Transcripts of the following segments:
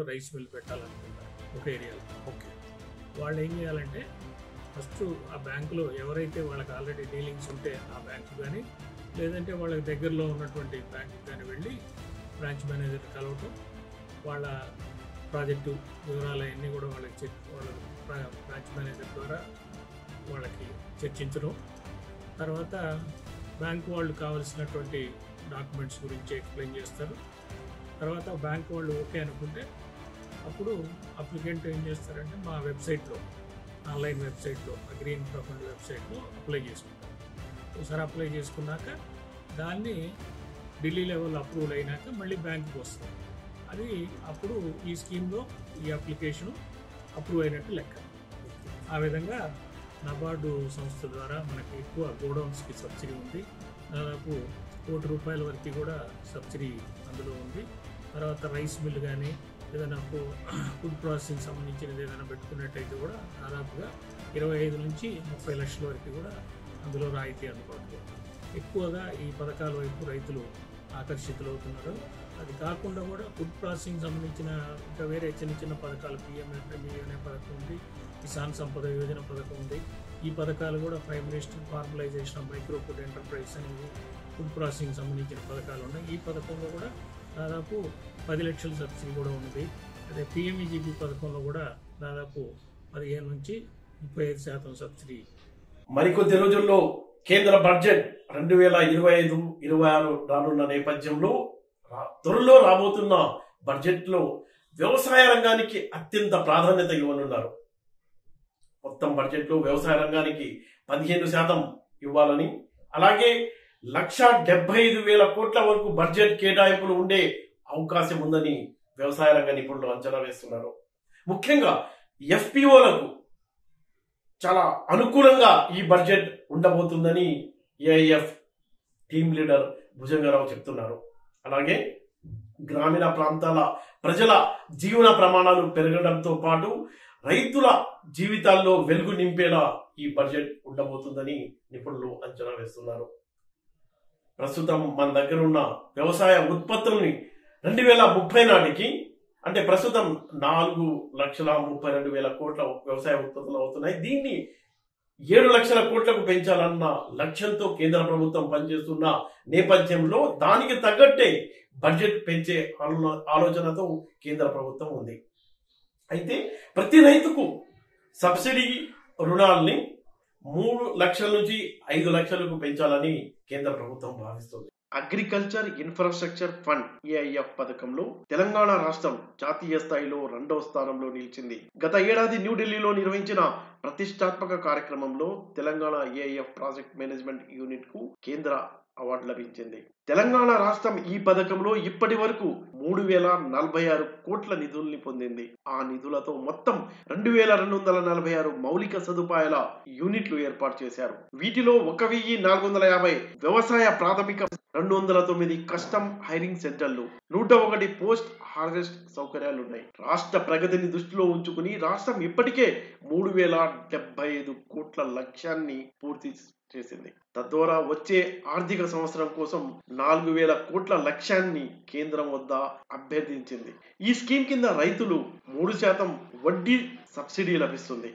Rice mill పెట్టాలనుకుంటారు ఒక ఏరియాలో. Okay, వాళ్ళు ఏం చేయాలంటే ఫస్ట్ ఆ బ్యాంకులో ఎవరైతే వాళ్ళకి ఆల్రెడీ డీలింగ్స్ ఉంటే ఆ బ్యాంకు కానీ, లేదంటే వాళ్ళకి దగ్గరలో ఉన్నటువంటి బ్యాంకు కానీ వెళ్ళి బ్రాంచ్ మేనేజర్ కలవటం, వాళ్ళ ప్రాజెక్టు వివరాలు అన్నీ కూడా వాళ్ళకి వాళ్ళ బ్రాంచ్ మేనేజర్ ద్వారా వాళ్ళకి చర్చించడం. తర్వాత బ్యాంకు వాళ్ళు కావాల్సినటువంటి డాక్యుమెంట్స్ గురించి ఎక్స్ప్లెయిన్ చేస్తారు. తర్వాత బ్యాంకు వాళ్ళు ఓకే అనుకుంటే అప్పుడు అప్లికెంట్ ఏం చేస్తారంటే మా వెబ్సైట్లో, ఆన్లైన్ వెబ్సైట్లో, గ్రీన్ ప్రొఫైల్ వెబ్సైట్లో అప్లై చేసుకుంటారు. ఒకసారి అప్లై చేసుకున్నాక దాన్ని ఢిల్లీ లెవెల్ అప్రూవల్ అయినాక మళ్ళీ బ్యాంకుకి వస్తుంది. అది అప్పుడు ఈ స్కీమ్లో ఈ అప్లికేషను అప్రూవ్ అయినట్టు లెక్క. ఆ విధంగా నబార్డు సంస్థ ద్వారా మనకి ఎక్కువ గోడౌన్స్కి సబ్సిడీ ఉంది. దాదాపు ₹1,00,00,000 వరకు కూడా సబ్సిడీ అందులో ఉంది. తర్వాత రైస్ మిల్ కానీ ఏదైనా ఫుడ్ ప్రాసెసింగ్ సంబంధించినది ఏదైనా పెట్టుకున్నట్టయితే కూడా దాదాపుగా 25 నుంచి 30 లక్షల వరకు కూడా అందులో రాయితీ అందుబాటులో. ఎక్కువగా ఈ పథకాల వైపు రైతులు ఆకర్షితులవుతున్నారు. అది కాకుండా కూడా ఫుడ్ ప్రాసెసింగ్ సంబంధించిన ఇంకా వేరే చిన్న చిన్న పథకాలు, PMFME అనే పథకం ఉంది, కిసాన్ సంపద యోజన పథకం ఉంది. ఈ పథకాలు కూడా prime minister formalisation of micro food enterprise అనేది ఫుడ్ ప్రాసెసింగ్ సంబంధించిన పథకాలు ఉన్నాయి. ఈ పథకంలో కూడా దాదాపు 10 లక్షల సబ్సిడీ కూడా ఉంది. అదే PMEGP పథకంలో కూడా దాదాపు 15 నుంచి 35% సబ్సిడీ. మరికొద్ది రోజుల్లో కేంద్ర బడ్జెట్ 2025-26 రానున్న నేపథ్యంలో త్వరలో రాబోతున్న బడ్జెట్లో వ్యవసాయ రంగానికి అత్యంత ప్రాధాన్యత ఇవ్వనున్నారు. మొత్తం బడ్జెట్లో వ్యవసాయ రంగానికి 15% ఇవ్వాలని, అలాగే 1,75,000 కోట్ల వరకు బడ్జెట్ కేటాయింపులు ఉండే అవకాశం ఉందని వ్యవసాయ రంగ నిపుణులు అంచనా వేస్తున్నారు. ముఖ్యంగా FPOలకు చాలా అనుకూలంగా ఈ బడ్జెట్ ఉండబోతుందని AIF టీమ్ లీడర్ భుజంగరావు చెప్తున్నారు. అలాగే గ్రామీణ ప్రాంతాల ప్రజల జీవన ప్రమాణాలు పెరగడంతో పాటు రైతుల జీవితాల్లో వెలుగు నింపేలా ఈ బడ్జెట్ ఉండబోతుందని నిపుణులు అంచనా వేస్తున్నారు. ప్రస్తుతం మన దగ్గర ఉన్న వ్యవసాయ ఉత్పత్తుల్ని 2030 నాటికి, అంటే ప్రస్తుతం 4,32,000 కోట్ల వ్యవసాయ ఉత్పత్తులు అవుతున్నాయి. దీన్ని 7 లక్షల కోట్లకు పెంచాలన్న లక్ష్యంతో కేంద్ర ప్రభుత్వం పనిచేస్తున్న నేపథ్యంలో దానికి తగ్గట్టే బడ్జెట్ పెంచే ఆలోచనతో కేంద్ర ప్రభుత్వం ఉంది. అయితే ప్రతి రైతుకు సబ్సిడీ రుణాల్ని 3 లక్షల నుంచి 5 లక్షలకు పెంచాలని కేంద్ర ప్రభుత్వం భావిస్తుంది. అగ్రికల్చర్ ఇన్ఫ్రాస్ట్రక్చర్ ఫండ్ AIF పథకంలో తెలంగాణ రాష్ట్రం జాతీయ స్థాయిలో 2వ స్థానంలో నిలిచింది. గత ఏడాది న్యూఢిల్లీలో నిర్వహించిన ప్రతిష్టాత్మక కార్యక్రమంలో Telangana AIF project management unit కు కేంద్ర అవార్డు లభించింది. తెలంగాణ రాష్ట్రం ఈ పథకంలో ఇప్పటి వరకు 3,046 కోట్ల నిధుల్ని పొందింది. ఆ నిధులతో మొత్తం 2,246 మౌలిక సదుపాయాల యూనిట్లు ఏర్పాటు చేశారు. వీటిలో 1,450 వ్యవసాయ ప్రాథమిక, 209 కస్టమ్ హైరింగ్ సెంటర్లు, 101 పోస్ట్ హార్వెస్ట్ సౌకర్యాలున్నాయి. రాష్ట్ర ప్రగతిని దృష్టిలో ఉంచుకుని రాష్ట్రం ఇప్పటికే 3,075 కోట్ల లక్ష్యాన్ని పూర్తి చేసింది. తద్వారా వచ్చే ఆర్థిక సంవత్సరం కోసం 4,000 కోట్ల లక్ష్యాన్ని కేంద్రం వద్ద అభ్యర్థించింది. ఈ స్కీమ్ కింద రైతులు 3% వడ్డీ సబ్సిడీ లభిస్తుంది.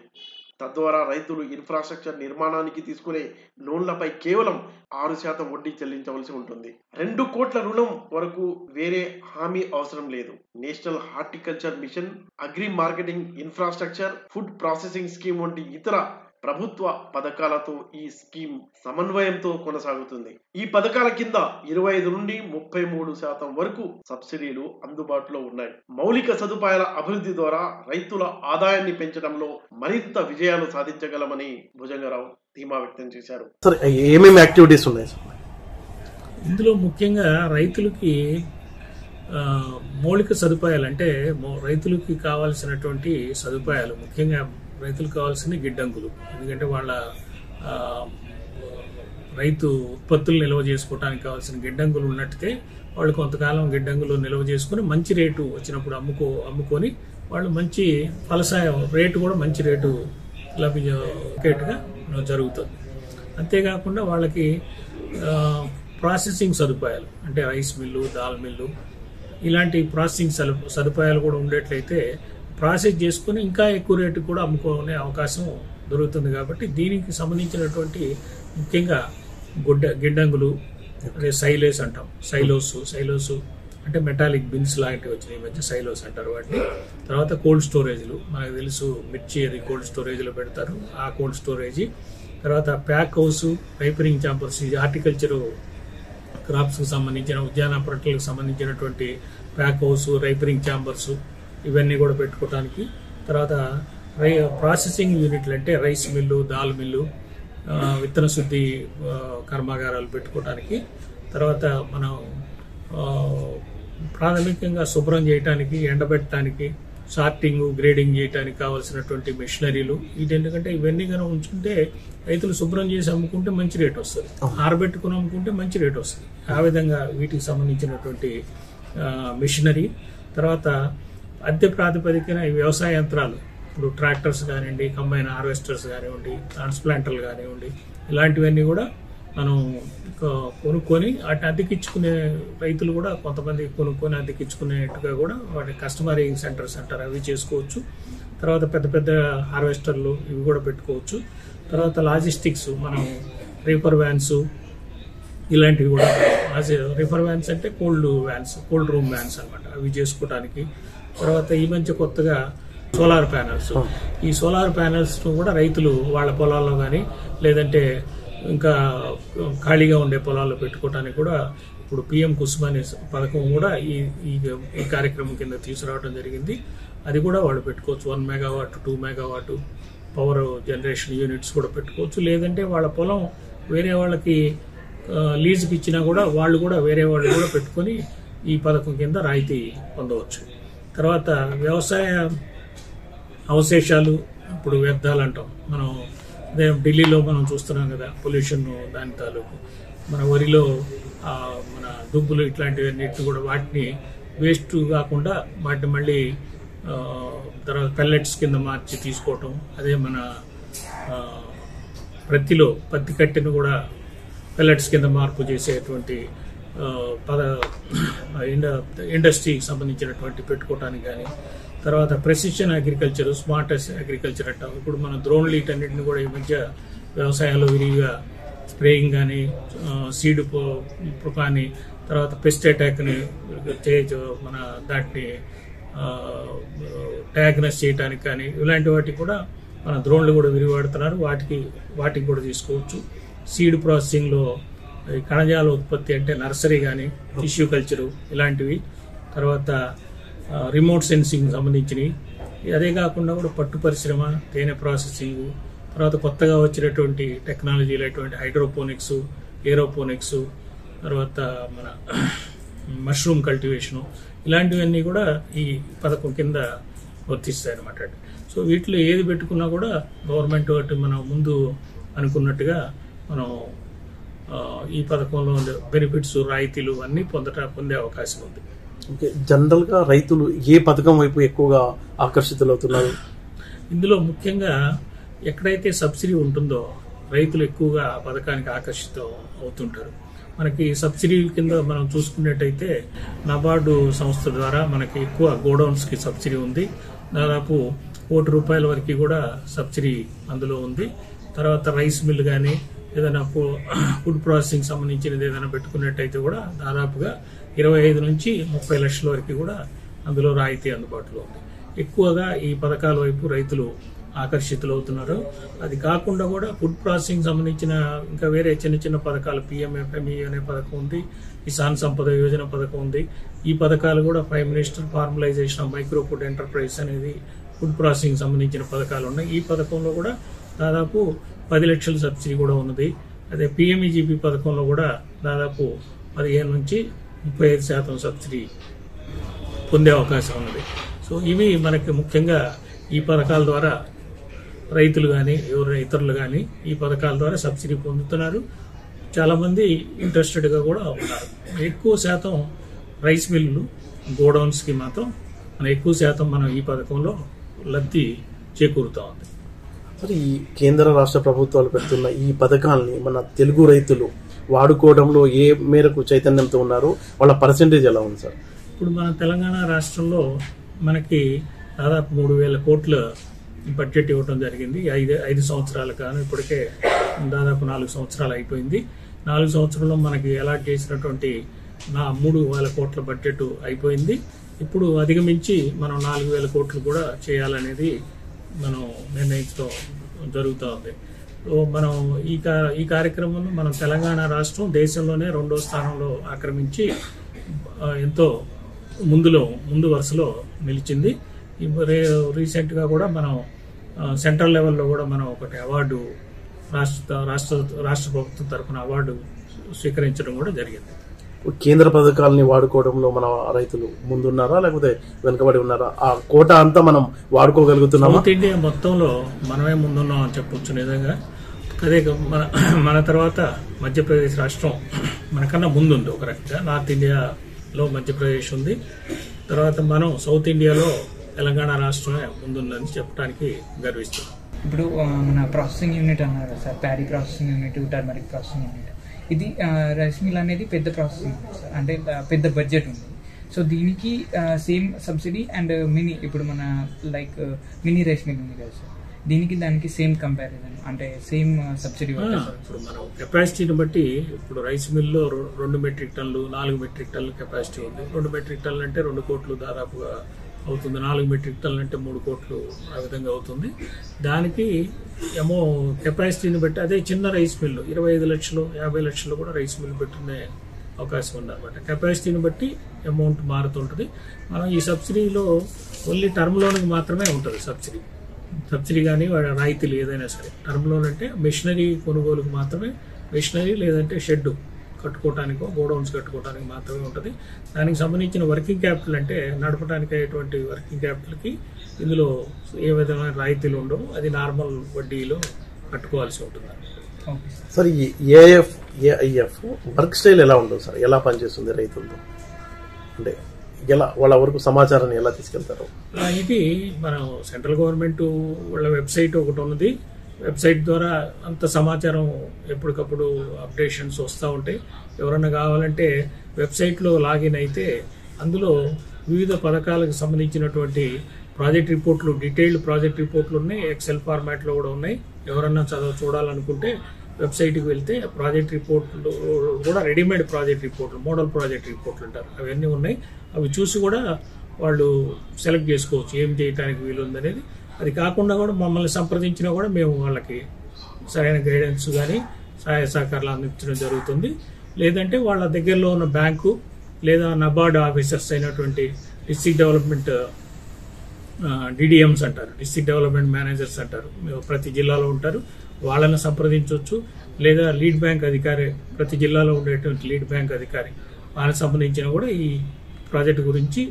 తద్వారా రైతులు ఇన్ఫ్రాస్ట్రక్చర్ నిర్మాణానికి తీసుకునే లోన్లపై కేవలం 6% వడ్డీ చెల్లించవలసి ఉంటుంది. 2 కోట్ల రుణం వరకు వేరే హామీ అవసరం లేదు. National horticulture machine, agri marketing infrastructure, food processing scheme వంటి ఇతర ప్రభుత్వ పథకాలతో ఈ స్కీమ్ సమన్వయంతో కొనసాగుతుంది. ఈ పథకాల కింద 25 నుండి 33% వరకు సబ్సిడీలు అందుబాటులో ఉన్నాయి. మౌలిక సదుపాయాల అభివృద్ధి ద్వారా రైతుల ఆదాయాన్ని పెంచడంలో మరింత విజయాలు సాధించగలమని భుజంగరావు ధీమా వ్యక్తం చేశారు. సార్, ఏమేమి యాక్టివిటీస్ ఉన్నాయి సార్ ఇందులో? ముఖ్యంగా రైతులకి మౌలిక సదుపాయాలు, అంటే రైతులకి కావాల్సినటువంటి సదుపాయాలు, ముఖ్యంగా రైతులకు కావాల్సిన గిడ్డంగులు. ఎందుకంటే వాళ్ళ రైతు ఉత్పత్తులు నిల్వ చేసుకోవడానికి కావాల్సిన గిడ్డంగులు ఉన్నట్టుగా వాళ్ళు కొంతకాలం గిడ్డంగులు నిల్వ చేసుకుని మంచి రేటు వచ్చినప్పుడు అమ్ముకొని వాళ్ళు మంచి ఫలసాయం రేటు కూడా మంచి రేటు లభించేట్టుగా జరుగుతుంది. అంతేకాకుండా వాళ్ళకి ప్రాసెసింగ్ సదుపాయాలు, అంటే రైస్ మిల్లు, దాల్ మిల్లు, ఇలాంటి ప్రాసెసింగ్ సదుపాయాలు కూడా ఉండేట్లయితే ప్రాసెస్ చేసుకుని ఇంకా ఎక్కువ రేటుకు కూడా అమ్ముకునే అవకాశం దొరుకుతుంది. కాబట్టి దీనికి సంబంధించినటువంటి ముఖ్యంగా గిడ్డంగులు, అదే సైలేస్ అంటాం, సైలోస్ అంటే మెటాలిక్ బిన్స్ లాంటివి వచ్చినాయి ఈ మధ్య, సైలోస్ అంటారు వాటిని. తర్వాత కోల్డ్ స్టోరేజ్లు, మనకు తెలుసు మిర్చి అది కోల్డ్ స్టోరేజ్లో పెడతారు, ఆ కోల్డ్ స్టోరేజీ. తర్వాత ప్యాక్ హౌస్, రైపరింగ్ ఛాంబర్స్, ఇది హార్టికల్చర్ క్రాప్స్కి సంబంధించిన, ఉద్యాన పంటలకు సంబంధించినటువంటి ప్యాక్ హౌస్, రైపరింగ్ ఛాంబర్స్ ఇవన్నీ కూడా పెట్టుకోవడానికి. తర్వాత ప్రాసెసింగ్ యూనిట్లు అంటే రైస్ మిల్లు, దాల్ మిల్లు, విత్తన శుద్ధి కర్మాగారాలు పెట్టుకోవడానికి. తర్వాత మనం ప్రాథమికంగా శుభ్రం చేయడానికి, ఎండబెట్టడానికి, సార్టింగ్, గ్రేడింగ్ చేయడానికి కావాల్సినటువంటి మెషినరీలు. ఇది ఎందుకంటే ఇవన్నీ కనుక ఉంచుకుంటే రైతులు శుభ్రం చేసి అమ్ముకుంటే మంచి రేట్ వస్తుంది, ఆరబెట్టుకుని అమ్ముకుంటే మంచి రేట్ వస్తుంది. ఆ విధంగా వీటికి సంబంధించినటువంటి మెషినరీ. తర్వాత అద్దె ప్రాతిపదికన ఈ వ్యవసాయ యంత్రాలు, ఇప్పుడు ట్రాక్టర్స్ కానివ్వండి, కంబైన్ హార్వెస్టర్స్ కానివ్వండి, ట్రాన్స్ప్లాంటర్లు కానివ్వండి, ఇలాంటివన్నీ కూడా మనం కొనుక్కొని వాటిని అద్దెకిచ్చుకునే రైతులు కూడా కొంతమంది కొనుక్కొని అద్దెకిచ్చుకునేట్టుగా కూడా వాటి కస్టమరింగ్ సెంటర్స్ అంటారు, అవి చేసుకోవచ్చు. తర్వాత పెద్ద పెద్ద హార్వెస్టర్లు ఇవి కూడా పెట్టుకోవచ్చు. తర్వాత లాజిస్టిక్స్, మనం రీపర్ వ్యాన్స్ ఇలాంటివి కూడా, రీపర్ వ్యాన్స్ అంటే కోల్డ్ రూమ్ వ్యాన్స్ అనమాట, అవి చేసుకోవడానికి. తర్వాత ఈ మధ్య కొత్తగా సోలార్ ప్యానల్స్, ఈ సోలార్ ప్యానల్స్ కూడా రైతులు వాళ్ళ పొలాల్లో కానీ లేదంటే ఇంకా ఖాళీగా ఉండే పొలాల్లో పెట్టుకోవడానికి కూడా ఇప్పుడు పిఎం కుసుమ్ అనే పథకం కూడా ఈ కార్యక్రమం కింద తీసుకురావడం జరిగింది. అది కూడా వాళ్ళు పెట్టుకోవచ్చు. 1 megawatt 2 megawatt power generation units కూడా పెట్టుకోవచ్చు. లేదంటే వాళ్ళ పొలం వేరే వాళ్ళకి లీజుకి ఇచ్చినా కూడా వాళ్ళు కూడా వేరే వాళ్ళు కూడా పెట్టుకొని ఈ పథకం కింద రాయితీ పొందవచ్చు. తర్వాత వ్యవసాయ అవశేషాలు, ఇప్పుడు వ్యర్థాలు అంటాం మనం, అదే ఢిల్లీలో మనం చూస్తున్నాం కదా పొల్యూషన్, దాని తాలూకు మన వరిలో మన దుబ్బులు ఇట్లాంటివన్నిటిని కూడా వాటిని వేస్ట్ కాకుండా వాటిని మళ్ళీ తర్వాత పెల్లెట్స్ కింద మార్చి తీసుకోవటం. అదే మన పత్తి కట్టెను కూడా పెల్లెట్స్ కింద మార్పు చేసేటువంటి ఇండస్ట్రీకి సంబంధించినటువంటి పెట్టుకోవటానికి కానీ. తర్వాత ప్రెసిషన్ అగ్రికల్చర్, స్మార్ట్ అగ్రికల్చర్ అంటాం. ఇప్పుడు మన డ్రోన్లు వీటన్నిటిని కూడా ఈ మధ్య వ్యవసాయంలో విరివిగా స్ప్రేయింగ్ కానీ, సీడ్ కానీ, తర్వాత పెస్ట్ అటాక్ని మన దాటిని డయాగ్నోస్ చేయడానికి కానీ, ఇలాంటి వాటికి కూడా మన డ్రోన్లు కూడా విరివాడుతున్నారు. వాటికి కూడా తీసుకోవచ్చు. సీడ్ ప్రాసెసింగ్లో కణజాల ఉత్పత్తి అంటే నర్సరీ కానీ, టిష్యూ కల్చరు ఇలాంటివి. తర్వాత రిమోట్ సెన్సింగ్ సంబంధించినవి. అదే కాకుండా కూడా పట్టు పరిశ్రమ, తేనె ప్రాసెసింగ్, తర్వాత కొత్తగా వచ్చినటువంటి టెక్నాలజీలు అటువంటి హైడ్రోపోనిక్స్, ఏరోపోనిక్స్, తర్వాత మన మష్రూమ్ కల్టివేషను, ఇలాంటివన్నీ కూడా ఈ పథకం కింద వర్తిస్తాయి అన్నమాట. సో వీటిలో ఏది పెట్టుకున్నా కూడా గవర్నమెంట్ వాటి మనం ముందు అనుకున్నట్టుగా మనం ఈ పథకంలో బెనిఫిట్స్, రాయితీలు అన్నీ పొందే అవకాశం ఉంది. ఓకే, జనరల్ గా రైతులు ఏ పథకం వైపు ఎక్కువగా ఆకర్షితులవుతున్నారు? ఇందులో ముఖ్యంగా ఎక్కడైతే సబ్సిడీ ఉంటుందో రైతులు ఎక్కువగా ఆ పథకానికి ఆకర్షితం అవుతుంటారు. మనకి సబ్సిడీ కింద మనం చూసుకున్నట్టయితే నబార్డు సంస్థ ద్వారా మనకి ఎక్కువ గోడౌన్స్ కి సబ్సిడీ ఉంది. దాదాపు ₹1 వరకు కూడా సబ్సిడీ అందులో ఉంది. తర్వాత రైస్ మిల్ కానీ ఏదైనా ఫుడ్ ప్రాసెసింగ్ సంబంధించినది ఏదైనా పెట్టుకున్నట్టయితే కూడా దాదాపుగా 25 నుంచి 30 లక్షల వరకు కూడా అందులో రాయితీ అందుబాటులో ఉంది. ఎక్కువగా ఈ పథకాల వైపు రైతులు ఆకర్షితులవుతున్నారు. అది కాకుండా కూడా ఫుడ్ ప్రాసెసింగ్ సంబంధించిన ఇంకా వేరే చిన్న చిన్న పథకాలు, PMFME అనే పథకం ఉంది, కిసాన్ సంపద యోజన పథకం ఉంది. ఈ పథకాలు కూడా prime minister formalisation of micro food enterprise అనేది ఫుడ్ ప్రాసెసింగ్ సంబంధించిన పథకాలు ఉన్నాయి. ఈ పథకంలో కూడా దాదాపు 10 లక్షల సబ్సిడీ కూడా ఉన్నది. అదే PMEGP పథకంలో కూడా దాదాపు 15 నుంచి 35% సబ్సిడీ పొందే అవకాశం ఉన్నది. సో ఇవి మనకి ముఖ్యంగా ఈ పథకాల ద్వారా రైతులు కానీ ఎవరైనా ఇతరులు కానీ ఈ పథకాల ద్వారా సబ్సిడీ పొందుతున్నారు. చాలా మంది ఇంట్రెస్టెడ్గా కూడా ఉన్నారు. ఎక్కువ శాతం రైస్ మిల్లులు, గోడౌన్స్ కి మాత్రం ఎక్కువ శాతం మనం ఈ పథకంలో లబ్ధి చేకూరుతా ఉంది. మరి ఈ కేంద్ర రాష్ట్ర ప్రభుత్వాలు పెడుతున్న ఈ పథకాలని మన తెలుగు రైతులు వాడుకోవడంలో ఏ మేరకు చైతన్యంతో ఉన్నారో వాళ్ళ పర్సెంటేజ్ ఎలా ఉంది సార్? ఇప్పుడు మన తెలంగాణ రాష్ట్రంలో మనకి దాదాపు 3,000 కోట్ల బడ్జెట్ ఇవ్వడం జరిగింది. ఐదు సంవత్సరాలు కాను ఇప్పటికే దాదాపు 4 సంవత్సరాలు అయిపోయింది. 4 సంవత్సరంలో మనకి అలాట్ చేసినటువంటి 3,000 కోట్ల బడ్జెట్ అయిపోయింది. ఇప్పుడు అధిగమించి మనం 4,000 కోట్లు కూడా చేయాలనేది మనం నిర్ణయించడం జరుగుతూ ఉంది. మనం ఈ కార్యక్రమంలో మనం తెలంగాణ రాష్ట్రం దేశంలోనే 2వ స్థానంలో ఆక్రమించి ఎంతో ముందు వరుసలో నిలిచింది. రీసెంట్గా కూడా మనం సెంట్రల్ లెవెల్లో కూడా మనం ఒకటి అవార్డు రాష్ట్ర ప్రభుత్వం తరఫున అవార్డు స్వీకరించడం కూడా జరిగింది. కేంద్ర పథకాలని వాడుకోవడంలో మన రైతులు ముందున్నారా లేకపోతే వెనుకబడి ఉన్నారా? ఆ కోట అంతా మనం వాడుకోగలుగుతున్నామా? సౌత్ ఇండియా మొత్తంలో మనమే ముందున్నాం అని చెప్పొచ్చు నిజంగా. అదే మన తర్వాత మధ్యప్రదేశ్ రాష్ట్రం మనకన్నా ముందుంది ఒక రకంగా. నార్త్ ఇండియాలో మధ్యప్రదేశ్ ఉంది, తర్వాత మనం సౌత్ ఇండియాలో తెలంగాణ రాష్ట్రమే ముందుందని చెప్పడానికి గర్విస్తున్నాం. ఇప్పుడు మన ప్రాసెసింగ్ యూనిట్ అన్నారు sir, paddy processing unit, turmeric processing unit. ఇది రైస్ మిల్ అనేది పెద్ద ప్రాసెసింగ్ సార్, అంటే పెద్ద బడ్జెట్ ఉంది. సో దీనికి సేమ్ సబ్సిడీ అండ్ మినీ, ఇప్పుడు మన లైక్ మినీ రైస్ మిల్ ఉంది కదా సార్, దీనికి దానికి సేమ్ కంపారిజన్ అంటే సేమ్ సబ్సిడీ. ఇప్పుడు మనం కెపాసిటీని బట్టి ఇప్పుడు రైస్ మిల్లో 2 మెట్రిక్ టన్నులు 4 మెట్రిక్ టన్నులు కెపాసిటీ ఉంది. 2 మెట్రిక్ టన్నులు అంటే 2 కోట్లు దాదాపుగా అవుతుంది. 4 మెట్రిక్ టన్నులు అంటే 3 కోట్లు ఆ విధంగా అవుతుంది. దానికి ఏమో కెపాసిటీని బట్టి అదే చిన్న రైస్ మిల్లు 25 లక్షలు 50 లక్షలు కూడా రైస్ మిల్ పెట్టుకునే అవకాశం ఉందన్నమాట. కెపాసిటీని బట్టి అమౌంట్ మారుతుంటుంది. మనం ఈ సబ్సిడీలో ఓన్లీ టర్మ్ లోన్కి మాత్రమే ఉంటుంది సబ్సిడీ కానీ రాయితీలు ఏదైనా సరే. టర్మ్ లోన్ అంటే మెషినరీ కొనుగోలుకు మాత్రమే, మెషినరీ లేదంటే షెడ్ కట్టుకోవటానికో గోడౌన్స్ కట్టుకోవడానికి మాత్రమే ఉంటుంది. దానికి సంబంధించిన వర్కింగ్ క్యాపిటల్ అంటే నడపడానికి అయ్యేటువంటి వర్కింగ్ క్యాపిటల్కి ఇందులో ఏ విధమైన రాయితీలు ఉండవు. అది నార్మల్ వడ్డీలో కట్టుకోవాల్సి ఉంటుంది. సార్ ఈ ఏఐఎఫ్ వర్క్ స్టైల్ ఎలా ఉంటుంది సార్? ఎలా పనిచేస్తుంది రైతులతో? అంటే ఎలా వాళ్ళ వరకు సమాచారాన్ని ఎలా తీసుకెళ్తారు? ఇది మనం సెంట్రల్ గవర్నమెంట్ వాళ్ళ వెబ్సైట్ ఒకటి ఉన్నది. వెబ్సైట్ ద్వారా అంత సమాచారం ఎప్పటికప్పుడు అప్డేషన్స్ వస్తూ ఉంటాయి. ఎవరన్నా కావాలంటే వెబ్సైట్లో లాగిన్ అయితే అందులో వివిధ పథకాలకు సంబంధించినటువంటి ప్రాజెక్ట్ రిపోర్ట్లు, డీటెయిల్డ్ ప్రాజెక్ట్ రిపోర్ట్లు ఉన్నాయి, ఎక్సెల్ ఫార్మాట్లో కూడా ఉన్నాయి. ఎవరన్నా చూడాలనుకుంటే వెబ్సైట్కి వెళ్తే ప్రాజెక్ట్ రిపోర్ట్లు కూడా రెడీమేడ్ ప్రాజెక్ట్ రిపోర్ట్లు, మోడల్ ప్రాజెక్ట్ రిపోర్ట్లు అంటారు, అవన్నీ ఉన్నాయి. అవి చూసి కూడా వాళ్ళు సెలెక్ట్ చేసుకోవచ్చు ఏం చేయడానికి వీలుందనేది. అది కాకుండా కూడా మమ్మల్ని సంప్రదించినా కూడా మేము వాళ్ళకి సరైన గైడెన్స్ కానీ సహాయ సహకారాలు అందించడం జరుగుతుంది. లేదంటే వాళ్ళ దగ్గరలో ఉన్న బ్యాంకు లేదా నబార్డ్ ఆఫీసర్స్ అయినటువంటి డిస్ట్రిక్ట్ డెవలప్మెంట్ డిడిఎంస్ అంటారు, డిస్ట్రిక్ట్ డెవలప్మెంట్ మేనేజర్స్ అంటారు, ప్రతి జిల్లాలో ఉంటారు. వాళ్ళని సంప్రదించవచ్చు. లేదా లీడ్ బ్యాంక్ అధికారి, ప్రతి జిల్లాలో ఉండేటువంటి లీడ్ బ్యాంక్ అధికారి, వాళ్ళకి సంబంధించిన కూడా ఈ ప్రాజెక్టు గురించి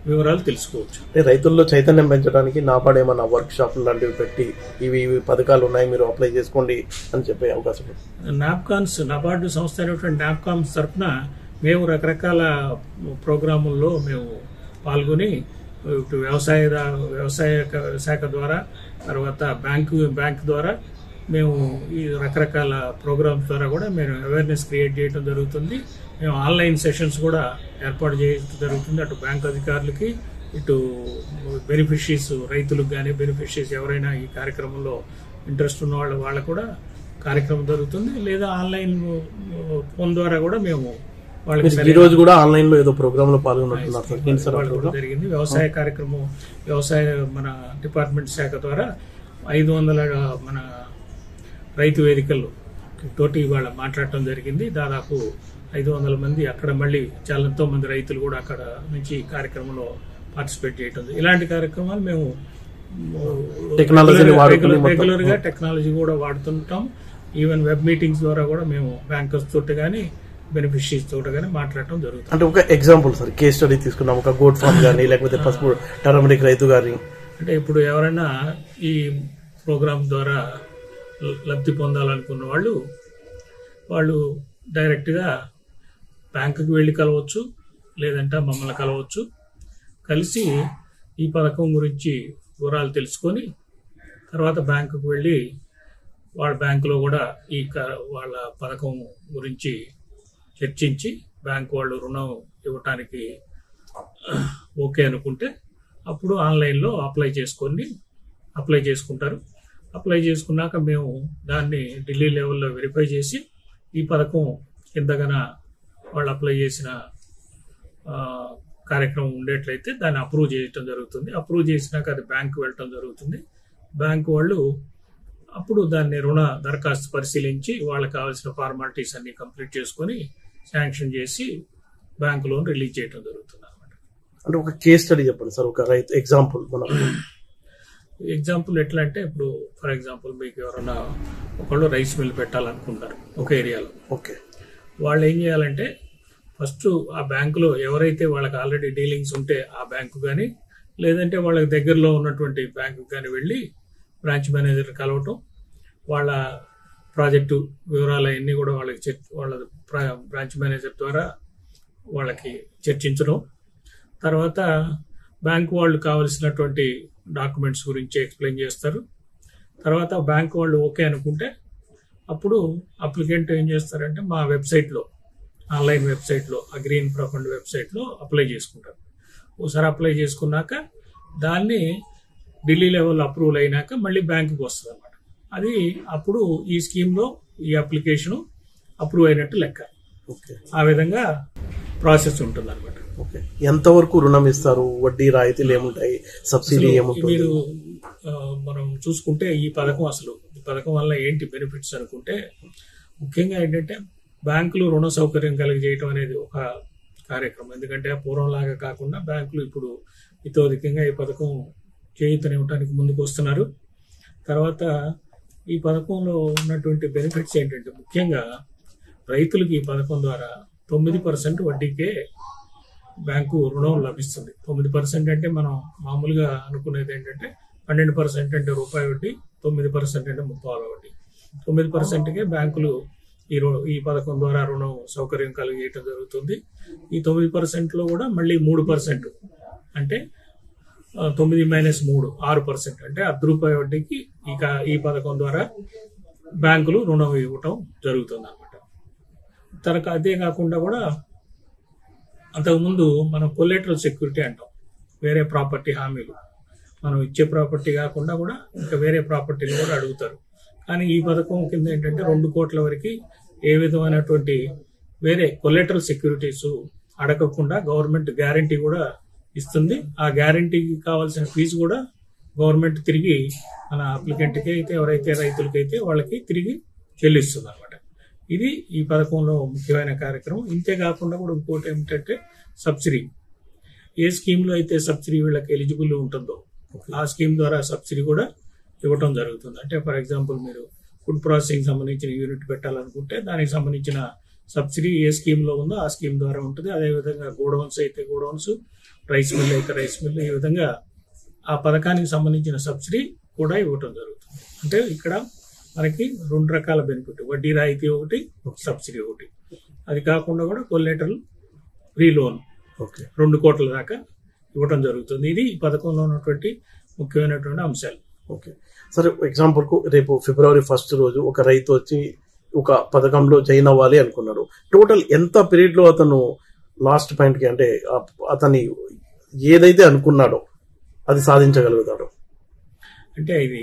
వివరాలు తెలుసుకోవచ్చు. రైతుల్లో చైతన్యం పెంచడానికి నాబార్డ్ ఏమన్నా వర్క్ షాపులు లాంటివి పెట్టి ఇవి పథకాలు ఉన్నాయి మీరు అప్లై చేసుకోండి అని చెప్పే అవకాశం ఉంది? నబార్డు సంస్థ అయినటువంటి నాప్కాన్స్ తరఫున మేము రకరకాల ప్రోగ్రాముల్లో మేము పాల్గొని వ్యవసాయ శాఖ ద్వారా, తర్వాత బ్యాంక్ ద్వారా మేము ఈ రకరకాల ప్రోగ్రామ్స్ ద్వారా కూడా మేము అవేర్నెస్ క్రియేట్ చేయడం జరుగుతుంది. మేము ఆన్లైన్ సెషన్స్ కూడా ఏర్పాటు చేయడం జరుగుతుంది. అటు బ్యాంక్ అధికారులకి, ఇటు బెనిఫిషరీస్, రైతులకు కానీ బెనిఫిషరీస్ ఎవరైనా ఈ కార్యక్రమంలో ఇంట్రెస్ట్ ఉన్న వాళ్ళకు కూడా కార్యక్రమం జరుగుతుంది. లేదా ఆన్లైన్ ఫోన్ ద్వారా కూడా మేము ఈ రోజు కూడా ఆన్లైన్ లో ఏదో ప్రోగ్రామ్ లో పాల్గొన్నట్టున్నారు జరిగింది. వ్యవసాయ కార్యక్రమం, మన డిపార్ట్మెంట్ శాఖ ద్వారా 500 మన రైతు వేదికలు తోటి ఇవాళ మాట్లాడటం జరిగింది. దాదాపు 500 మంది అక్కడ, మళ్ళీ చాలా ఎంతో మంది రైతులు కూడా అక్కడ నుంచి కార్యక్రమంలో పార్టిసిపేట్ చేయటం. ఇలాంటి కార్యక్రమాలు మేము రెగ్యులర్ గా టెక్నాలజీ కూడా వాడుతుంటాం. ఈవెన్ వెబ్ మీటింగ్స్ ద్వారా కూడా మేము బ్యాంకర్స్ తోటి కానీ బెనిఫిషరీస్ తోటి కానీ మాట్లాడటం జరుగుతుంది. అంటే ఒక ఎగ్జాంపుల్ సార్, కేస్ స్టడీ తీసుకున్నాం, ఒక గోడ్ ఫార్మ్ కానీ లేకపోతే పసుపు టర్మరిక్ రైతు గారి, అంటే ఇప్పుడు ఎవరైనా ఈ ప్రోగ్రామ్ ద్వారా లబ్ధి పొందాలనుకున్న వాళ్ళు డైరెక్ట్గా బ్యాంకుకి వెళ్ళి కలవచ్చు, లేదంటే మమ్మల్ని కలవచ్చు. కలిసి ఈ పథకం గురించి వివరాలు తెలుసుకొని తర్వాత బ్యాంకుకు వెళ్ళి వాళ్ళ బ్యాంకులో కూడా వాళ్ళ పథకం గురించి చర్చించి బ్యాంకు వాళ్ళు రుణం ఇవ్వటానికి ఓకే అనుకుంటే అప్పుడు ఆన్లైన్లో అప్లై చేసుకుంటారు. అప్లై చేసుకున్నాక మేము దాన్ని ఢిల్లీ లెవెల్లో వెరిఫై చేసి ఈ పథకం కిందగన వాళ్ళు అప్లై చేసిన కార్యక్రమం ఉండేట్లయితే దాన్ని అప్రూవ్ చేయటం జరుగుతుంది. అప్రూవ్ చేసినాక అది బ్యాంకు వెళ్ళటం జరుగుతుంది. బ్యాంకు వాళ్ళు అప్పుడు దాన్ని రుణ దరఖాస్తు పరిశీలించి వాళ్ళకి కావాల్సిన ఫార్మాలిటీస్ అన్ని కంప్లీట్ చేసుకొని శాంక్షన్ చేసి బ్యాంకు లోన్ రిలీజ్ చేయడం జరుగుతుంది అనమాట. అంటే ఒక కేస్ స్టడీ చెప్పండి సార్, ఒక రైతు ఎగ్జాంపుల్. ఎగ్జాంపుల్ ఎట్లా అంటే ఇప్పుడు ఫర్ ఎగ్జాంపుల్ మీకు ఎవరైనా ఒకళ్ళు రైస్ మిల్ పెట్టాలనుకుంటారు ఒక ఏరియాలో. ఓకే, వాళ్ళు ఏం చేయాలంటే ఫస్ట్ ఆ బ్యాంకులో ఎవరైతే వాళ్ళకి ఆల్రెడీ డీలింగ్స్ ఉంటే ఆ బ్యాంకు కానీ లేదంటే వాళ్ళకి దగ్గరలో ఉన్నటువంటి బ్యాంకు కానీ వెళ్ళి బ్రాంచ్ మేనేజర్ కలవటం, వాళ్ళ ప్రాజెక్టు వివరాలు అన్నీ కూడా వాళ్ళ బ్రాంచ్ మేనేజర్ ద్వారా వాళ్ళకి చర్చించడం. తర్వాత బ్యాంకు వాళ్ళు కావలసినటువంటి డాక్యుమెంట్స్ గురించి ఎక్స్ప్లెయిన్ చేస్తారు. తర్వాత బ్యాంకు వాళ్ళు ఓకే అనుకుంటే అప్పుడు అప్లికెంట్ ఏం చేస్తారంటే మా వెబ్సైట్లో, ఆన్లైన్ వెబ్సైట్లో, అగ్రి ఇన్ఫ్రా ఫండ్ వెబ్సైట్లో అప్లై చేసుకుంటారు. ఒకసారి అప్లై చేసుకున్నాక దాన్ని ఢిల్లీ లెవెల్ అప్రూవల్ అయినాక మళ్ళీ బ్యాంకుకి వస్తుంది అనమాట. అది అప్పుడు ఈ స్కీమ్లో ఈ అప్లికేషన్ అప్రూవ్ అయినట్టు లెక్క. ఆ విధంగా ప్రాసెస్ ఉంటుంది అనమాట. ఓకే, ఎంతవరకు రుణం ఇస్తారు, వడ్డీ రాయితీలు ఏముంటాయి, సబ్సిడీ ఏముంటుంది? మీరు మనం చూసుకుంటే ఈ పథకం వల్ల ఏంటి బెనిఫిట్స్ అనుకుంటే ముఖ్యంగా ఏంటంటే బ్యాంకులు రుణ సౌకర్యం కలిగజేయటం అనేది ఒక కార్యక్రమం. ఎందుకంటే పూర్వంలాగా కాకుండా బ్యాంకులు ఇప్పుడు ఇతోధికంగా ఈ పథకం చేయూతనివ్వడానికి ముందుకు వస్తున్నారు. తర్వాత ఈ పథకంలో ఉన్నటువంటి బెనిఫిట్స్ ఏంటంటే ముఖ్యంగా రైతులకి ఈ పథకం ద్వారా 9% వడ్డీకే బ్యాంకు రుణం లభిస్తుంది. 9% అంటే మనం మామూలుగా అనుకునేది ఏంటంటే 12% అంటే రూపాయి వడ్డీ, 9% అంటే ముప్పాల వడ్డీ. 9%కే బ్యాంకులు ఈ పథకం ద్వారా రుణం సౌకర్యం కలిగేయటం జరుగుతుంది. ఈ 9%లో కూడా మళ్ళీ 3% అంటే 9 - 3 6% అంటే ₹1 వడ్డీకి ఈ పథకం ద్వారా బ్యాంకులు రుణం ఇవ్వటం జరుగుతుంది అనమాట. అదే కాకుండా కూడా అంతకుముందు మనం కొలెటరల్ సెక్యూరిటీ అంటాం, వేరే ప్రాపర్టీ హామీలు, మనం ఇచ్చే ప్రాపర్టీ కాకుండా కూడా ఇంకా వేరే ప్రాపర్టీలు కూడా అడుగుతారు. కానీ ఈ పథకం కింద ఏంటంటే 2 కోట్ల వరకు ఏ విధమైనటువంటి వేరే కొలెటరల్ సెక్యూరిటీస్ అడగకుండా గవర్నమెంట్ గ్యారంటీ కూడా ఇస్తుంది. ఆ గ్యారంటీకి కావాల్సిన ఫీజు కూడా గవర్నమెంట్ తిరిగి మన అప్లికెంట్కి అయితే ఎవరైతే రైతులకైతే వాళ్ళకి తిరిగి చెల్లిస్తుంది అనమాట. ఇది ఈ పథకంలో ముఖ్యమైన కార్యక్రమం. ఇంతే కాకుండా కూడా ఇంకోటి ఏమిటంటే సబ్సిడీ. ఏ స్కీమ్లో అయితే సబ్సిడీ వీళ్ళకి ఎలిజిబుల్ ఉంటుందో ఆ స్కీమ్ ద్వారా సబ్సిడీ కూడా ఇవ్వటం జరుగుతుంది. అంటే ఫర్ ఎగ్జాంపుల్ మీరు ఫుడ్ ప్రాసెసింగ్ సంబంధించిన యూనిట్ పెట్టాలనుకుంటే దానికి సంబంధించిన సబ్సిడీ ఏ స్కీమ్లో ఉందో ఆ స్కీమ్ ద్వారా ఉంటుంది. అదేవిధంగా గోడౌన్స్ అయితే గోడౌన్స్, రైస్ మిల్ అయితే రైస్ మిల్, ఈ విధంగా ఆ పథకానికి సంబంధించిన సబ్సిడీ కూడా ఇవ్వటం జరుగుతుంది. అంటే ఇక్కడ మనకి 2 రకాల బెనిఫిట్, వడ్డీ రాయితీ ఒకటి, సబ్సిడీ ఒకటి. అది కాకుండా కూడా కొలెటరల్ ఫ్రీ లోన్ 2 కోట్ల దాకా ఇవ్వటం జరుగుతుంది. ఇది ఈ పథకంలో ఉన్నటువంటి ముఖ్యమైనటువంటి అంశాలు. ఓకే, సరే ఎగ్జాంపుల్ కు రేపు February 1 రోజు ఒక రైతు వచ్చి ఒక పథకంలో జాయిన్ అవ్వాలి అనుకున్నాడు. టోటల్ ఎంత పీరియడ్ లో అతను లాస్ట్ పాయింట్ కి అంటే అతని ఏదైతే అనుకున్నాడో అది సాధించగలుగుతాడు? అంటే ఇది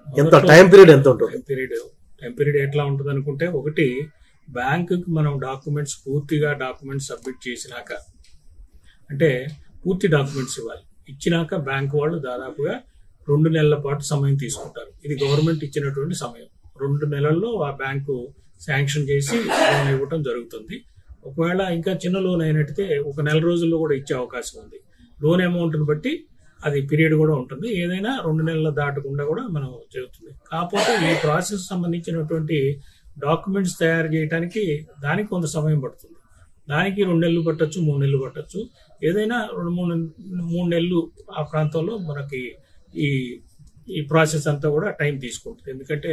ఎంత టైం పీరియడ్ ఎంత ఉంటుంది? టైం పీరియడ్ ఎట్లా ఉంటుంది అనుకుంటే, ఒకటి బ్యాంకుకి మనం పూర్తిగా డాక్యుమెంట్స్ సబ్మిట్ చేసినాక, అంటే పూర్తి డాక్యుమెంట్స్ ఇచ్చినాక బ్యాంకు వాళ్ళు దాదాపుగా 2 నెలల పాటు సమయం తీసుకుంటారు. ఇది గవర్నమెంట్ ఇచ్చినటువంటి సమయం. 2 నెలల్లో ఆ బ్యాంకు శాంక్షన్ చేసి లోన్ ఇవ్వటం జరుగుతుంది. ఒకవేళ ఇంకా చిన్న లోన్ అయినట్టయితే 1 నెల రోజుల్లో కూడా ఇచ్చే అవకాశం ఉంది. లోన్ అమౌంట్ని బట్టి అది పీరియడ్ కూడా ఉంటుంది. ఏదైనా 2 నెలలు దాటకుండా కూడా మనం చెబుతుంది. కాకపోతే ఈ ప్రాసెస్ సంబంధించినటువంటి డాక్యుమెంట్స్ తయారు చేయడానికి దానికి కొంత సమయం పడుతుంది. దానికి 2 నెలలు పట్టచ్చు, 3 నెలలు పట్టచ్చు. ఏదైనా 2-3 నెలలు ఆ ప్రాంతంలో మనకి ఈ ప్రాసెస్ అంతా కూడా టైం తీసుకుంటుంది. ఎందుకంటే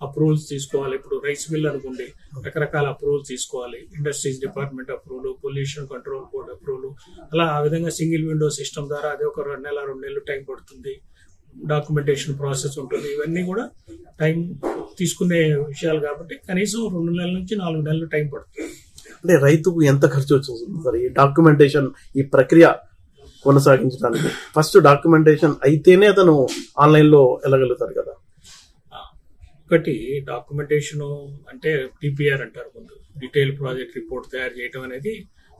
అప్రూవల్స్ తీసుకోవాలి. ఇప్పుడు రైస్ మిల్ అనుకోండి, రకరకాల అప్రూవల్స్ తీసుకోవాలి. Industries department approval, pollution control board approval, అలా ఆ విధంగా సింగిల్ విండో సిస్టమ్ ద్వారా అది ఒక 2 నెలలు టైం పడుతుంది. డాక్యుమెంటేషన్ ప్రాసెస్ ఉంటుంది. ఇవన్నీ కూడా టైం తీసుకునే విషయాలు కాబట్టి కనీసం 2 నెలల నుంచి 4 నెలలు టైం పడుతుంది. అంటే రైతుకు ఎంత ఖర్చు వచ్చింది సార్ ఈ డాక్యుమెంటేషన్, ఈ ప్రక్రియ కొనసాగించడానికి ఫస్ట్ డాక్యుమెంటేషన్ అయితేనే అతను ఆన్లైన్ లో వెళ్ళగలుగుతారు కదా. ఒకటి డాక్యుమెంటేషన్ అంటే టీపీఆర్ అంటారు, ముందు డీటెయిల్ ప్రాజెక్ట్ రిపోర్ట్ తయారు చేయడం అనేది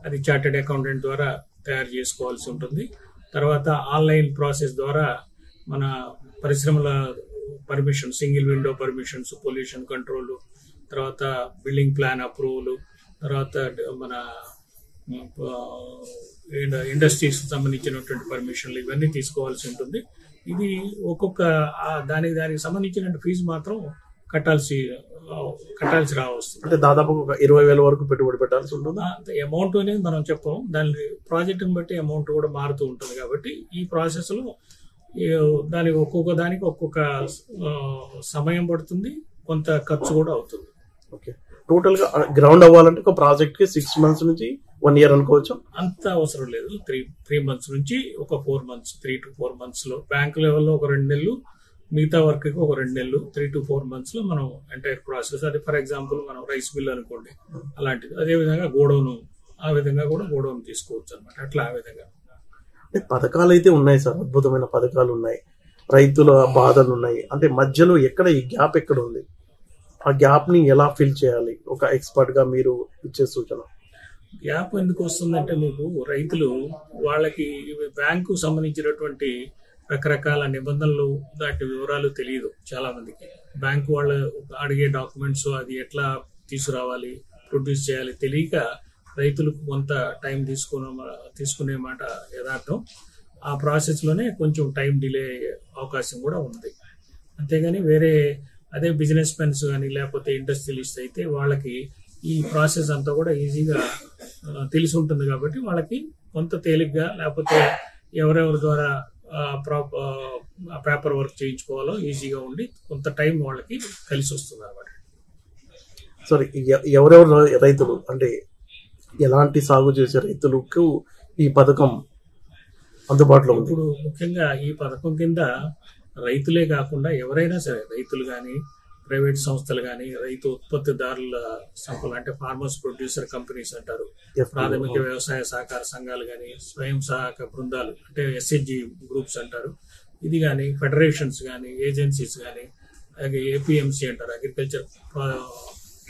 అది చార్టెడ్ అకౌంటెంట్ ద్వారా తయారు చేసుకోవాల్సి ఉంటుంది. తర్వాత ఆన్లైన్ ప్రాసెస్ ద్వారా మన పరిశ్రమల permission, single window permissions, pollution control, తర్వాత బిల్డింగ్ ప్లాన్ అప్రూవల్, తర్వాత మన ఇండస్ట్రీస్ సంబంధించినటువంటి పర్మిషన్లు ఇవన్నీ తీసుకోవాల్సి ఉంటుంది. ఇది ఒక్కొక్క దానికి సంబంధించిన ఫీజు మాత్రం కట్టాల్సి రావస్తుంది. అంటే దాదాపు ఒక 20,000 వరకు పెట్టుబడి పెట్టాల్సి ఉంటుంది. అమౌంట్ అనేది మనం చెప్పాం, దాని ప్రాజెక్టుని బట్టి అమౌంట్ కూడా మారుతూ ఉంటుంది. కాబట్టి ఈ ప్రాసెస్ లో దానికి ఒక్కొక్క సమయం పడుతుంది, కొంత ఖర్చు కూడా అవుతుంది. ఓకే, టోటల్ గా గ్రౌండ్ అవ్వాలంటే ఒక ప్రాజెక్ట్ కి 6 months నుంచి 1 year అనుకోవచ్చు. అంత అవసరం లేదు. 3 months నుంచి ఒక 4 months, 3 to 4 months లో బ్యాంక్ లెవెల్లో ఒక 2 నెలలు, మిగతా వర్క్ కి ఒక 2 నెలలు, 3 to 4 months లో మనం ఎంటైర్ ప్రాసెస్. అది ఫర్ ఎగ్జాంపుల్ మనం రైస్ మిల్ అనుకోండి, అలాంటిది. అదే విధంగా గోడౌన్, ఆ విధంగా కూడా గోడౌన్ తీసుకోవచ్చు అనమాట. అట్లా ఆ విధంగా పథకాలు అయితే ఉన్నాయి సార్, అద్భుతమైన పథకాలు ఉన్నాయి, రైతుల బాధలు ఉన్నాయి. అంటే మధ్యలో ఎక్కడ ఈ గ్యాప్ ఎక్కడ ఉంది, ఆ గ్యాప్ ని ఎలా ఫిల్ చేయాలి, ఒక ఎక్స్పర్ట్ గా మీరు ఇచ్చే సూచన. గ్యాప్ ఎందుకు వస్తుందంటే, మీకు రైతులు వాళ్ళకి బ్యాంకు సంబంధించినటువంటి రకరకాల నిబంధనలు, దాటి వివరాలు తెలియదు చాలా మందికి. బ్యాంకు వాళ్ళు అడిగే డాక్యుమెంట్స్ అది ఎట్లా తీసుకురావాలి, ప్రొడ్యూస్ చేయాలి తెలియక రైతులకు కొంత టైం తీసుకునే మాట యథార్థం. ఆ ప్రాసెస్ లోనే కొంచెం టైం డిలే అయ్యే అవకాశం కూడా ఉంది. అంతేగాని వేరే అదే బిజినెస్ మెన్స్ కానీ లేకపోతే ఇండస్ట్రియలిస్ట్ అయితే వాళ్ళకి ఈ ప్రాసెస్ అంతా కూడా ఈజీగా తెలిసి ఉంటుంది. కాబట్టి వాళ్ళకి కొంత తేలిగ్గా, లేకపోతే ఎవరెవరి ద్వారా పేపర్ వర్క్ చేయించుకోవాలో ఈజీగా ఉండి కొంత టైం వాళ్ళకి కలిసి వస్తుంది అన్నమాట. సరే, ఎవరెవరు రైతులు అంటే ఎలాంటి సాగు చేసే రైతులకు ఈ పథకం అందుబాటులో ఉంది? ఇప్పుడు ముఖ్యంగా ఈ పథకం కింద రైతులే కాకుండా ఎవరైనా సరే, రైతులు కానీ, ప్రైవేట్ సంస్థలు కానీ, రైతు ఉత్పత్తిదారుల సంస్థలు అంటే ఫార్మర్స్ ప్రొడ్యూసర్ కంపెనీస్ అంటారు, ప్రాథమిక వ్యవసాయ సహకార సంఘాలు కానీ, స్వయం సహాయక బృందాలు అంటే ఎస్హెచ్జి గ్రూప్స్ అంటారు, ఇది కానీ, ఫెడరేషన్స్ కానీ, ఏజెన్సీస్ కానీ, అలాగే ఏపీఎంసీ అంటారు, అగ్రికల్చర్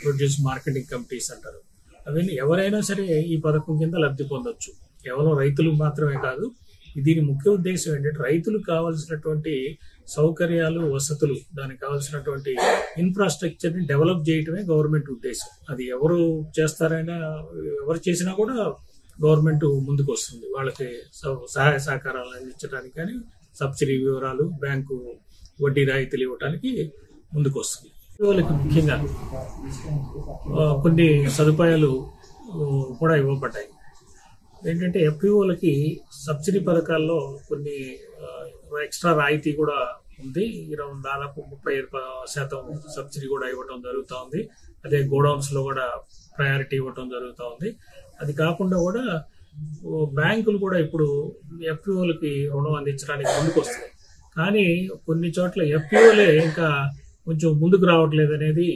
ప్రొడ్యూస్ మార్కెటింగ్ కమిటీస్ అంటారు. అవన్నీ ఎవరైనా సరే ఈ పథకం కింద లబ్ధి పొందొచ్చు. కేవలం రైతులు మాత్రమే కాదు. దీని ముఖ్య ఉద్దేశం ఏంటంటే, రైతులకు కావాల్సినటువంటి సౌకర్యాలు, వసతులు, దానికి కావాల్సినటువంటి ఇన్ఫ్రాస్ట్రక్చర్ ని డెవలప్ చేయటమే గవర్నమెంట్ ఉద్దేశం. అది ఎవరు చేసినా కూడా గవర్నమెంట్ ముందుకు వస్తుంది వాళ్ళకి సహాయ సహకారాలు అందించడానికి కానీ, సబ్సిడీ వివరాలు, బ్యాంకు వడ్డీ రాయితీలు ఇవ్వడానికి ముందుకు వస్తుంది. వాళ్ళకి ముఖ్యంగా కొన్ని సదుపాయాలు కూడా ఇవ్వబడ్డాయి. ఏంటంటే, ఎఫ్పిఓలకి సబ్సిడీ పథకాల్లో కొన్ని ఎక్స్ట్రా రాయితీ కూడా ఉంది. దాదాపు 30% సబ్సిడీ కూడా ఇవ్వటం జరుగుతూ ఉంది. అదే గోడౌన్స్ లో కూడా ప్రయారిటీ ఇవ్వటం జరుగుతూ ఉంది. అది కాకుండా కూడా బ్యాంకులు కూడా ఇప్పుడు ఎఫ్పిఓలకి రుణం అందించడానికి ముందుకు వస్తాయి. కానీ కొన్ని చోట్ల ఎఫ్పిఓలే ఇంకా కొంచెం ముందుకు రావట్లేదు అనేది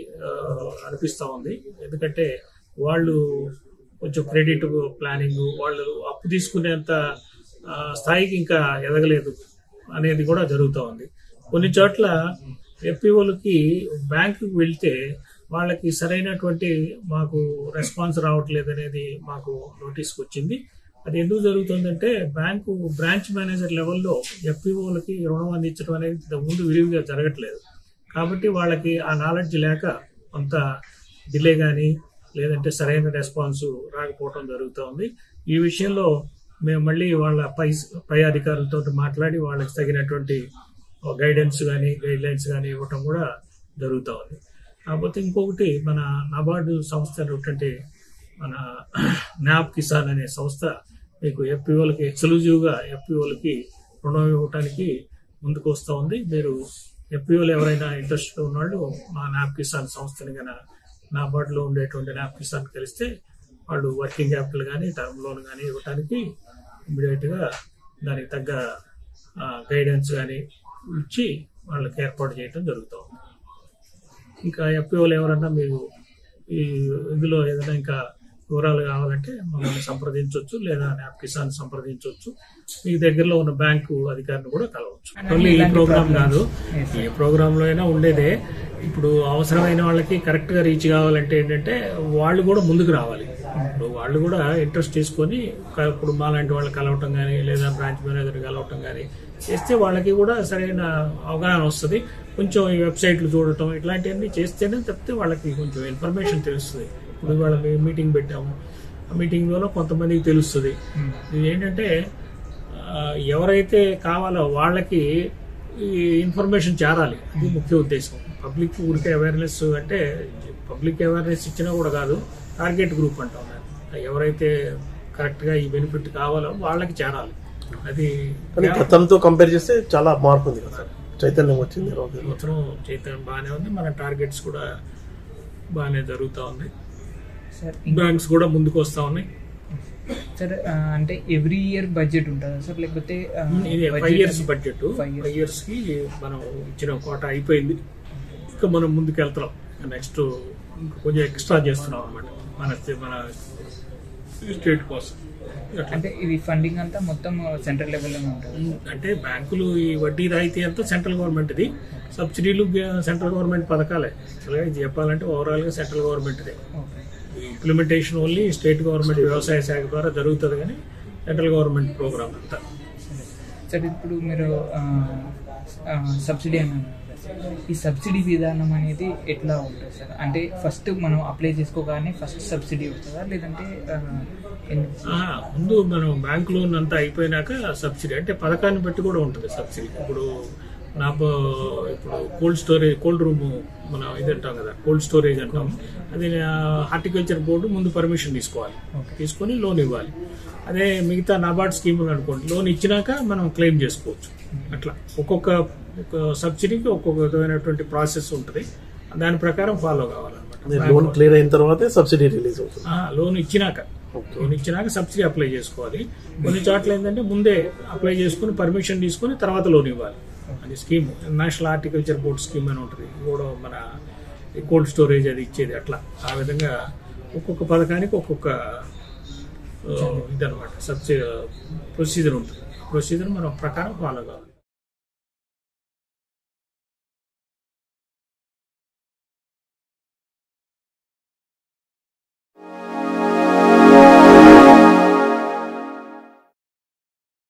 అనిపిస్తూ ఉంది. ఎందుకంటే వాళ్ళు కొంచెం క్రెడిట్ ప్లానింగ్, వాళ్ళు అప్పు తీసుకునేంత స్థాయికి ఇంకా ఎదగలేదు అనేది కూడా జరుగుతూ ఉంది. కొన్ని చోట్ల ఎఫ్పిఓలకి బ్యాంకుకి వెళ్తే వాళ్ళకి సరైనటువంటి మాకు రెస్పాన్స్ రావట్లేదు అనేది మాకు నోటీస్కి వచ్చింది. అది ఎందుకు జరుగుతుందంటే, బ్యాంకు బ్రాంచ్ మేనేజర్ లెవెల్లో ఎఫ్పిఓలకి రుణం అందించడం అనేది ముందు విరివిగా జరగట్లేదు. కాబట్టి వాళ్ళకి ఆ నాలెడ్జ్ లేక కొంత డిలే కానీ, లేదంటే సరైన రెస్పాన్స్ రాకపోవడం జరుగుతూ ఉంది. ఈ విషయంలో మేము మళ్ళీ వాళ్ళ పై అధికారులతో మాట్లాడి వాళ్ళకి తగినటువంటి గైడెన్స్ కానీ, గైడ్ లైన్స్ కానీ ఇవ్వటం కూడా జరుగుతూ ఉంది. కాకపోతే ఇంకొకటి, మన నాబార్డు సంస్థ అనేటువంటి మన న్యాప్ కిసాన్ అనే సంస్థ మీకు ఎఫ్పిఓలకి ఎక్స్క్లూజివ్గా ఎఫ్పిఓలకి రుణం ఇవ్వటానికి ముందుకు వస్తూ ఉంది. మీరు ఎఫ్పిఓలు ఎవరైనా ఇంట్రెస్ట్ ఉన్నవాళ్ళు మా న్యాప్ కిసాన్ సంస్థని కానీ, నాబార్డులో ఉండేటువంటి న్యాప్ కిసాన్ కలిస్తే వాళ్ళు వర్కింగ్ క్యాపిటల్ కానీ, టర్మ్ లోన్ కానీ ఇవ్వటానికి ఇమ్మీడియట్గా దానికి తగ్గ గైడెన్స్ కానీ ఇచ్చి వాళ్ళకి ఏర్పాటు చేయడం జరుగుతూ ఉంది. ఇంకా ఎఫ్పిఓలు ఎవరన్నా మీరు ఇందులో ఏదైనా ఇంకా వివరాలు కావాలంటే మమ్మల్ని సంప్రదించవచ్చు, లేదా యాప్ కిసాన్ సంప్రదించవచ్చు. మీ దగ్గరలో ఉన్న బ్యాంకు అధికారిని కూడా కలవచ్చు. ఓన్లీ ఈ ప్రోగ్రామ్ కాదు, ఏ ప్రోగ్రాంలో అయినా ఉండేదే. ఇప్పుడు అవసరమైన వాళ్ళకి కరెక్ట్ గా రీచ్ కావాలంటే ఏంటంటే వాళ్ళు కూడా ముందుకు రావాలి. ఇప్పుడు వాళ్ళు కూడా ఇంట్రెస్ట్ తీసుకొని ఇప్పుడు మాలాంటి వాళ్ళు కలవటం కానీ, లేదా బ్రాంచ్ మేనేజర్ కలవటం కానీ చేస్తే వాళ్ళకి కూడా సరైన అవగాహన వస్తుంది. కొంచెం ఈ వెబ్సైట్లు చూడటం ఇట్లాంటివన్నీ చేస్తేనే తప్పితే వాళ్ళకి కొంచెం ఇన్ఫర్మేషన్ తెలుస్తుంది. ఇప్పుడు వాళ్ళ మీటింగ్ పెట్టాము, ఆ మీటింగ్ వల్ల కొంతమందికి తెలుస్తుంది. ఇది ఏంటంటే ఎవరైతే కావాలో వాళ్ళకి ఈ ఇన్ఫర్మేషన్ చేరాలి, అది ముఖ్య ఉద్దేశం. పబ్లిక్ ఊరికే అవేర్నెస్ అంటే పబ్లిక్ అవేర్నెస్ ఇచ్చినా కూడా కాదు, టార్గెట్ గ్రూప్ అంటాం. ఎవరైతే కరెక్ట్ గా ఈ బెనిఫిట్ కావాలో వాళ్ళకి చేరాలి. అది గతంతో కంపేర్ చేస్తే చాలా మార్పు ఉంది కదా, చైతన్యం వచ్చింది. మొత్తం చైతన్యం బాగానే ఉంది, మన టార్గెట్స్ కూడా బాగానే జరుగుతూ ఉన్నాయి, బ్యాంక్స్ కూడా ముందుకు వస్తా ఉన్నాయి. సార్ అంటే ఎవ్రీ ఇయర్ బడ్జెట్ ఉంటుందా సార్, లేకపోతే ఇది 5 years బడ్జెట్. 5 years కి మనం ఇచ్చిన కోట అయిపోయింది, ఇంకా మనం ముందుకు వెళ్తున్నాం. నెక్స్ట్ కొంచెం ఎక్స్ట్రా చేస్తున్నాం అనమాట మన స్టేట్ కోసం. అంటే ఇది ఫండింగ్ అంతా మొత్తం సెంట్రల్ లెవెల్లోనే ఉంటుంది. అంటే బ్యాంకులు ఈ వడ్డీ రాయితీ అంతా సెంట్రల్ గవర్నమెంట్ ది, సబ్సిడీలు సెంట్రల్ గవర్నమెంట్ పథకాలే. యాక్చువల్గా ఇది చెప్పాలంటే ఓవరాల్ గా central government they. Implementation only state government వ్యవసాయ శాఖ ద్వారా జరుగుతుంది, కానీ సెంట్రల్ గవర్నమెంట్ ప్రోగ్రామ్ అంతా. సార్ ఇప్పుడు మీరు సబ్సిడీ అన్నారు, ఈ సబ్సిడీ విధానం అనేది ఎట్లా ఉంటుంది సార్? అంటే ఫస్ట్ మనం అప్లై చేసుకోగానే ఫస్ట్ సబ్సిడీ వస్తుందా, లేదంటే ముందు మనం బ్యాంక్ లోన్ అంతా అయిపోయినాక సబ్సిడీ, అంటే పథకాన్ని బట్టి కూడా ఉంటుంది సబ్సిడీ. ఇప్పుడు ఇప్పుడు కోల్డ్ రూమ్ మనం ఇది అంటాం కదా, కోల్డ్ స్టోరేజ్ అంటాం, అది హార్టికల్చర్ బోర్డు ముందు పర్మిషన్ తీసుకోవాలి, తీసుకొని లోన్ ఇవ్వాలి. అదే మిగతా నాబార్డ్ స్కీములు అనుకోండి, లోన్ ఇచ్చినాక మనం క్లెయిమ్ చేసుకోవచ్చు. అట్లా ఒక్కొక్క సబ్సిడీకి ఒక్కొక్క విధమైనటువంటి ప్రాసెస్ ఉంటుంది, దాని ప్రకారం ఫాలో కావాలన్నమాట. లోన్ క్లియర్ అయిన తర్వాత సబ్సిడీ రిలీజ్ అవుతుంది. లోన్ ఇచ్చినాక సబ్సిడీ అప్లై చేసుకోవాలి. కొన్ని చోట్ల ఏంటంటే ముందే అప్లై చేసుకుని పర్మిషన్ తీసుకుని తర్వాత లోన్ ఇవ్వాలి. అది scheme, national horticulture board scheme అని ఉంటుంది, కూడా మన కోల్డ్ స్టోరేజ్ అది ఇచ్చేది. అట్లా ఆ విధంగా ఒక్కొక్క పథకానికి ఒక్కొక్క ఇదనమాట సబ్సిడీ ప్రొసీజర్ ఉంటుంది. ప్రొసీజర్ మనం ప్రకారం ఫాలో కావాలి.